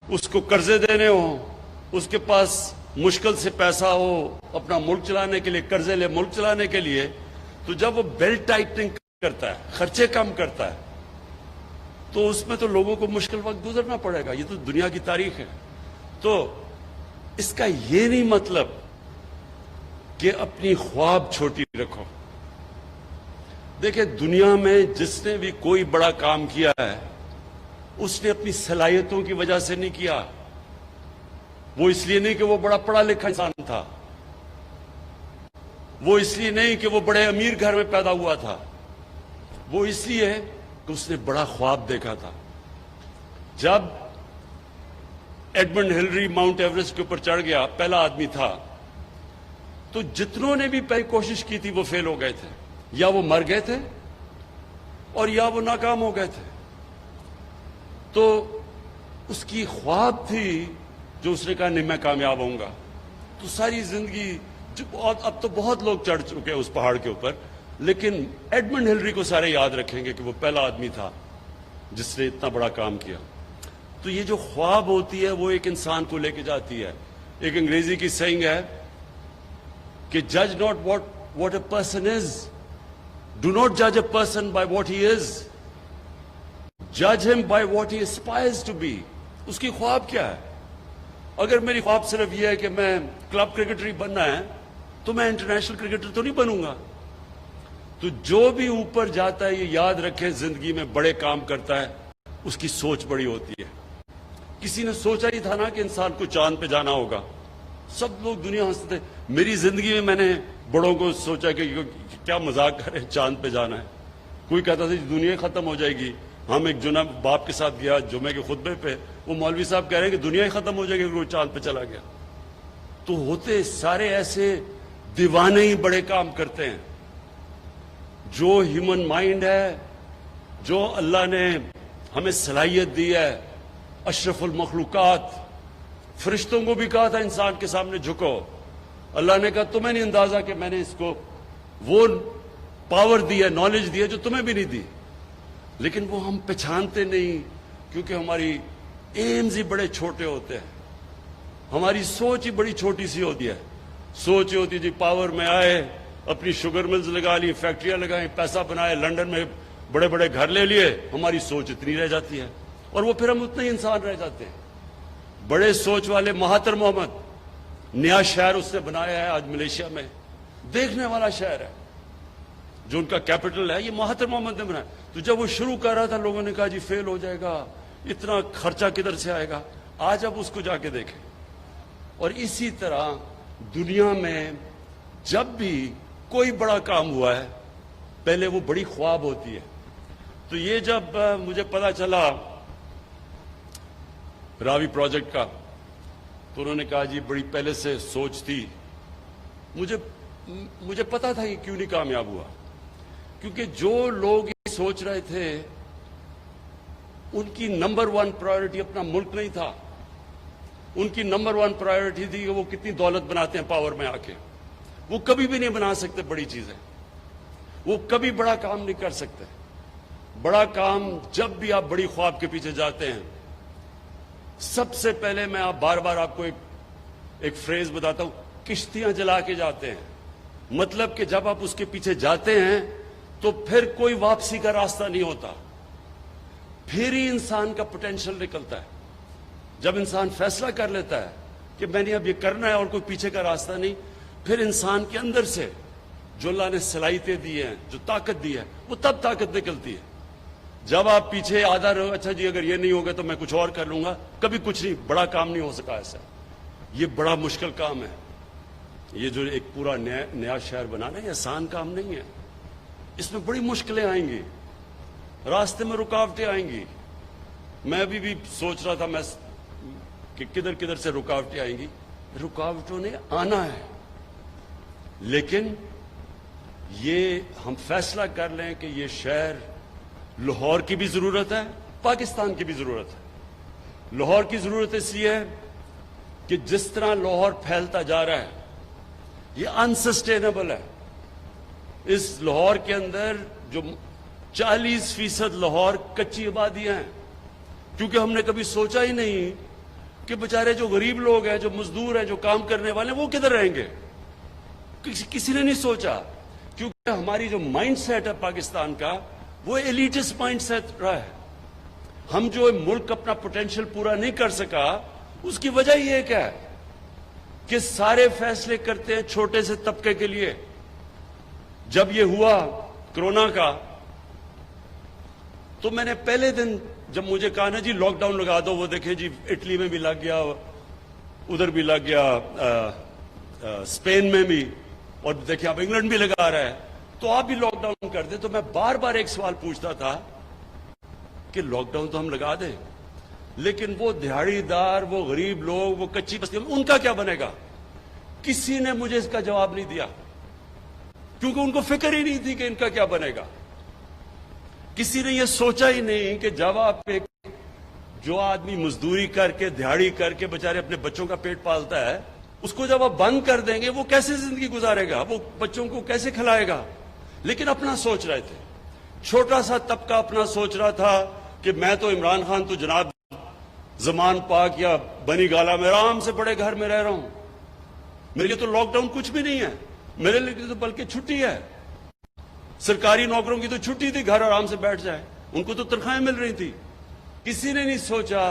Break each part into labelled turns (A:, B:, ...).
A: اس کو قرضے دینے ہوں، اس کے پاس مشکل سے پیسہ ہو اپنا ملک چلانے کے لیے، قرضے لے ملک چلانے کے لیے، تو جب وہ بیلٹ ٹائٹنگ کرتا ہے، خرچے کم کرتا ہے، تو اس میں تو لوگوں کو مشکل وقت گزرنا پڑے گا. یہ تو دنیا کی تاریخ ہے. تو اس کا یہ نہیں مطلب کہ اپنی خواب چھوٹی رکھو. دیکھیں، دنیا میں جس نے بھی کوئی بڑا کام کیا ہے اس نے اپنی صلاحیتوں کی وجہ سے نہیں کیا. وہ اس لیے نہیں کہ وہ بڑا پڑھا لکھا انسان تھا، وہ اس لیے نہیں کہ وہ بڑے امیر گھر میں پیدا ہوا تھا، وہ اس لیے کہ اس نے بڑا خواب دیکھا تھا. جب ایڈمنڈ ہلری ماؤنٹ ایوریسٹ کے اوپر چڑھ گیا، پہلا آدمی تھا، تو جتنوں نے بھی پہلی کوشش کی تھی وہ فیل ہو گئے تھے، یا وہ مر گئے تھے اور یا وہ ناکام ہو گئے تھے. تو اس کی خواب تھی جو اس نے کہا نہیں میں کامیاب ہوں گا. تو ساری زندگی اب تو بہت لوگ چڑھ چکے اس پہاڑ کے اوپر، لیکن ایڈمنڈ ہلری کو سارے یاد رکھیں گے کہ وہ پہلا آدمی تھا جس نے اتنا بڑا کام کیا. تو یہ جو خواب ہوتی ہے وہ ایک انسان کو لے کے جاتی ہے. ایک انگریزی کی سیئنگ ہے کہ جج not what a person is, do not جج a person by what he از، جج ہم by what he aspires to be. اس کی خواب کیا ہے؟ اگر میری خواب صرف یہ ہے کہ میں کلب کرکٹر ہی بننا ہے تو میں انٹرنیشنل کرکٹر تو نہیں بنوں گا. تو جو بھی اوپر جاتا ہے یہ یاد رکھیں زندگی میں بڑے کام کرتا ہے، اس کی سوچ بڑی ہوتی ہے. کسی نے سوچا ہی تھا نا کہ انسان کو چاند پہ جانا ہوگا. سب لوگ دنیا ہنستے تھے. میری زندگی میں نے بڑوں کو سوچا کہ کیا مذاق کریں، چاند پہ جانا ہے. کوئی کہتا تھا دنیا ہی ختم ہو جائے گی. ہم ایک جناب باپ کے ساتھ گیا جمعے کے خطبے پہ، وہ مولوی صاحب کہہ رہے ہیں کہ دنیا ہی ختم ہو جائے گی اگر وہ چاند پہ چلا گیا. تو ہوتے سارے ایسے دیوانے ہی بڑے کام کرتے ہیں. جو ہیومن مائنڈ ہے، جو اللہ نے ہمیں صلاحیت دی ہے، اشرف المخلوقات، فرشتوں کو بھی کہا تھا انسان کے سامنے جھکو. اللہ نے کہا تمہیں نہیں اندازہ کہ میں نے اس کو وہ پاور دی ہے، نالج دی ہے جو تمہیں بھی نہیں دی. لیکن وہ ہم پہچانتے نہیں کیونکہ ہماری ایمز ہی بڑے چھوٹے ہوتے ہیں، ہماری سوچ ہی بڑی چھوٹی سی ہوتی ہے. سوچ ہوتی ہے جی پاور میں آئے، اپنی شوگر ملز لگا لی، فیکٹریاں لگائیں، پیسہ بنائے، لنڈن میں بڑے بڑے گھر لے لیے. ہماری سوچ اتنی رہ جاتی ہے اور وہ پھر ہم اتنے ہی انسان رہ جاتے ہیں. بڑے سوچ والے مہاتر محمد، نیا شہر اس نے بنایا ہے آج ملیشیا میں، دیکھنے والا شہر ہے، جو ان کا کیپٹل ہے یہ مہاتر محمد نے بنایا. تو جب وہ شروع کر رہا تھا لوگوں نے کہا جی فیل ہو جائے گا، اتنا خرچہ کدھر سے آئے گا. آج اب اس کو جا کے دیکھیں. اور اسی طرح دنیا میں جب بھی کوئی بڑا کام ہوا ہے پہلے وہ بڑی خواب ہوتی ہے. تو یہ جب مجھے پتا چلا راوی پروجیکٹ کا تو انہوں نے کہا جی بڑی پہلے سے سوچ تھی. مجھے پتا تھا یہ کیوں نہیں کامیاب ہوا، کیونکہ جو لوگ یہ سوچ رہے تھے ان کی نمبر 1 پرائیورٹی اپنا ملک نہیں تھا. ان کی نمبر 1 پرائیورٹی تھی کہ وہ کتنی دولت بناتے ہیں پاور میں آ کے. وہ کبھی بھی نہیں بنا سکتے بڑی چیزیں، وہ کبھی بڑا کام نہیں کر سکتے. بڑا کام جب بھی آپ بڑی خواب کے پیچھے جاتے ہیں، سب سے پہلے میں بار بار آپ کو ایک فریز بتاتا ہوں، کشتیاں جلا کے جاتے ہیں. مطلب کہ جب آپ اس کے پیچھے جاتے ہیں تو پھر کوئی واپسی کا راستہ نہیں ہوتا، پھر ہی انسان کا پوٹینشل نکلتا ہے. جب انسان فیصلہ کر لیتا ہے کہ میں نے اب یہ کرنا ہے اور کوئی پیچھے کا راستہ نہیں، پھر انسان کے اندر سے جو اللہ نے صلاحیتیں دی ہیں، جو طاقت دی ہے، وہ تب طاقت نکلتی ہے. جب آپ پیچھے آدھا رہو، اچھا جی اگر یہ نہیں ہوگا تو میں کچھ اور کر لوں گا، کبھی کچھ نہیں، بڑا کام نہیں ہو سکا. ایسا یہ بڑا مشکل کام ہے. یہ جو ایک پورا نیا شہر بنانا یہ آسان کام نہیں ہے. اس میں بڑی مشکلیں آئیں گی، راستے میں رکاوٹیں آئیں گی. میں ابھی بھی سوچ رہا تھا کہ کدھر کدھر سے رکاوٹیں آئیں گی. رکاوٹوں نے آنا ہے، لیکن یہ ہم فیصلہ کر لیں کہ یہ شہر لاہور کی بھی ضرورت ہے، پاکستان کی بھی ضرورت ہے. لاہور کی ضرورت اس لیے ہے کہ جس طرح لاہور پھیلتا جا رہا ہے یہ انسسٹینیبل ہے. اس لاہور کے اندر جو 40% لاہور کچی آبادیاں ہیں، کیونکہ ہم نے کبھی سوچا ہی نہیں کہ بیچارے جو غریب لوگ ہیں، جو مزدور ہیں، جو کام کرنے والے ہیں، وہ کدھر رہیں گے؟ کسی نے نہیں سوچا، کیونکہ ہماری جو مائنڈ سیٹ ہے پاکستان کا، وہ ایلیٹس مائنڈ سیٹ رہا ہے۔ ہم جو ملک اپنا پوٹینشیل پورا نہیں کر سکا، اس کی وجہ یہ کیا ہے کہ سارے فیصلے کرتے ہیں چھوٹے سے طبقے کے لیے۔ جب یہ ہوا کرونا کا، تو میں نے پہلے دن جب مجھے کہا نا جی لاک ڈاؤن لگا دو، وہ دیکھیں جی اٹلی میں بھی لگ گیا، ادھر بھی لگ گیا، اسپین میں بھی، اور دیکھیں اب انگلینڈ بھی لگا رہا ہے، تو آپ بھی لاک ڈاؤن کر دیں۔ تو میں بار بار ایک سوال پوچھتا تھا کہ لاک ڈاؤن تو ہم لگا دیں، لیکن وہ دہاڑی دار، وہ غریب لوگ، وہ کچی بستی، ان کا کیا بنے گا؟ کسی نے مجھے اس کا جواب نہیں دیا، کیونکہ ان کو فکر ہی نہیں تھی کہ ان کا کیا بنے گا۔ کسی نے یہ سوچا ہی نہیں کہ جب آپ ایک جو آدمی مزدوری کر کے، دیہڑی کر کے بیچارے اپنے بچوں کا پیٹ پالتا ہے، اس کو جب آپ بند کر دیں گے، وہ کیسے زندگی گزارے گا؟ وہ بچوں کو کیسے کھلائے گا؟ لیکن اپنا سوچ رہے تھے، چھوٹا سا طبقہ اپنا سوچ رہا تھا کہ میں تو عمران خان تو جناب زمان پاک یا بنی گالا میں آرام سے بڑے گھر میں رہ رہا ہوں، میرے لیے تو لاک ڈاؤن کچھ بھی نہیں ہے، میرے لیے تو بلکہ چھٹی ہے۔ سرکاری نوکروں کی تو چھٹی تھی، گھر آرام سے بیٹھ جائے، ان کو تو تنخواہیں مل رہی تھی۔ کسی نے نہیں سوچا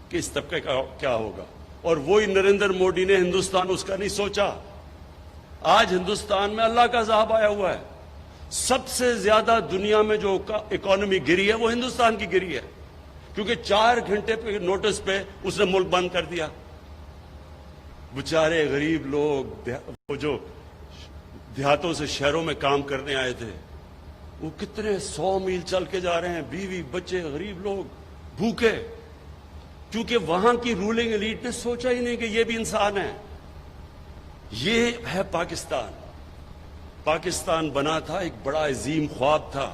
A: کہ اس طبقے کا کیا ہوگا، اور وہی نریندر مودی نے ہندوستان اس کا نہیں سوچا۔ آج ہندوستان میں اللہ کا عذاب آیا ہوا ہے۔ سب سے زیادہ دنیا میں جو اکانومی گری ہے وہ ہندوستان کی گری ہے، کیونکہ 4 گھنٹے پہ نوٹس پہ اس نے ملک بند کر دیا۔ بیچارے غریب لوگ، وہ جو دیہاتوں سے شہروں میں کام کرنے آئے تھے، وہ کتنے 100 میل چل کے جا رہے ہیں، بیوی بچے، غریب لوگ بھوکے، کیونکہ وہاں کی رولنگ ایلیٹ نے سوچا ہی نہیں کہ یہ بھی انسان ہے۔ یہ ہے پاکستان۔ پاکستان بنا تھا، ایک بڑا عظیم خواب تھا،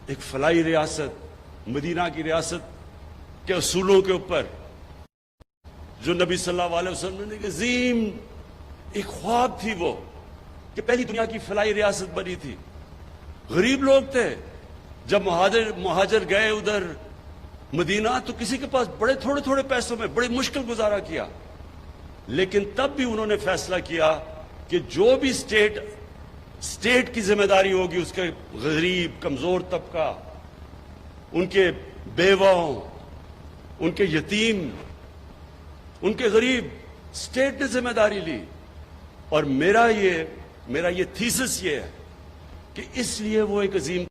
A: ایک فلاحی ریاست، مدینہ کی ریاست کے اصولوں کے اوپر، جو نبی صلی اللہ علیہ وسلم نے ایک عظیم ایک خواب تھی، وہ کہ پہلی دنیا کی فلاحی ریاست بنی تھی۔ غریب لوگ تھے، جب مہاجر گئے ادھر مدینہ، تو کسی کے پاس بڑے تھوڑے تھوڑے پیسوں میں بڑے مشکل گزارا کیا، لیکن تب بھی انہوں نے فیصلہ کیا کہ جو بھی اسٹیٹ کی ذمہ داری ہوگی، اس کے غریب کمزور طبقہ، ان کے بیواؤں، ان کے یتیم، ان کے غریب، اسٹیٹ نے ذمہ داری لی۔ اور میرا یہ تھیسس یہ ہے کہ اس لیے وہ ایک عظیم